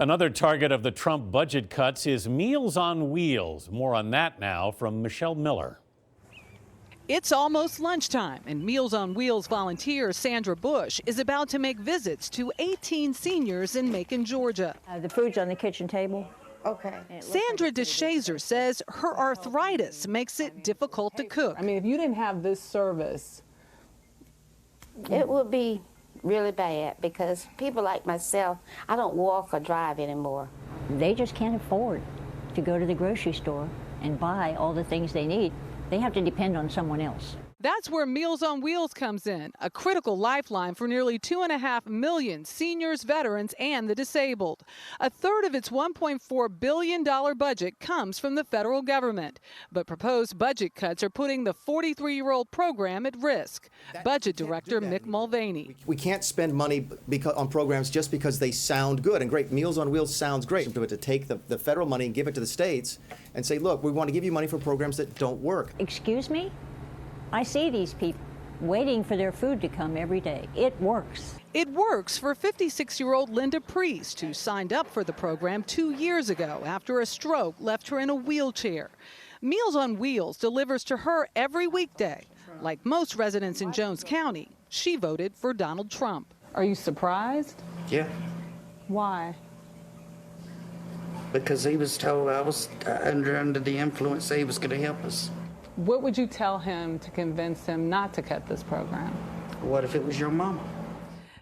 Another target of the Trump budget cuts is Meals on Wheels. More on that now from Michelle Miller. It's almost lunchtime, and Meals on Wheels volunteer Sandra Bush is about to make visits to 18 seniors in Macon, Georgia. The food's on the kitchen table. Okay. Sandra DeShazer says her arthritis makes it difficult to cook. I mean, if you didn't have this service, It would be really bad because people like myself, I don't walk or drive anymore. They just can't afford to go to the grocery store and buy all the things they need. They have to depend on someone else. That's where Meals on Wheels comes in, a critical lifeline for nearly 2.5 million seniors, veterans, and the disabled. A third of its $1.4 billion budget comes from the federal government. But proposed budget cuts are putting the 43-year-old program at risk. Budget Director Mick Mulvaney. We can't spend money on programs just because they sound good. And great, Meals on Wheels sounds great. But to take the federal money and give it to the states and say, look, we want to give you money for programs that don't work. Excuse me? I see these people waiting for their food to come every day. It works. It works for 56-year-old Linda Priest, who signed up for the program 2 years ago after a stroke left her in a wheelchair. Meals on Wheels delivers to her every weekday. Like most residents in Jones County, she voted for Donald Trump. are you surprised? Yeah, Why? because he was told I was under the influence that he was going to help us. What would you tell him to convince him not to cut this program? What if it was your mama?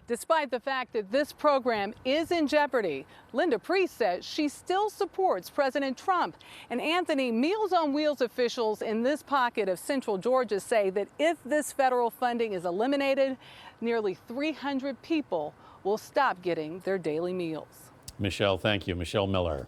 Despite the fact that this program is in jeopardy, Linda Priest says she still supports President Trump. And Anthony, Meals on Wheels officials in this pocket of central Georgia say that if this federal funding is eliminated, nearly 300 people will stop getting their daily meals. Michelle, thank you. Michelle Miller.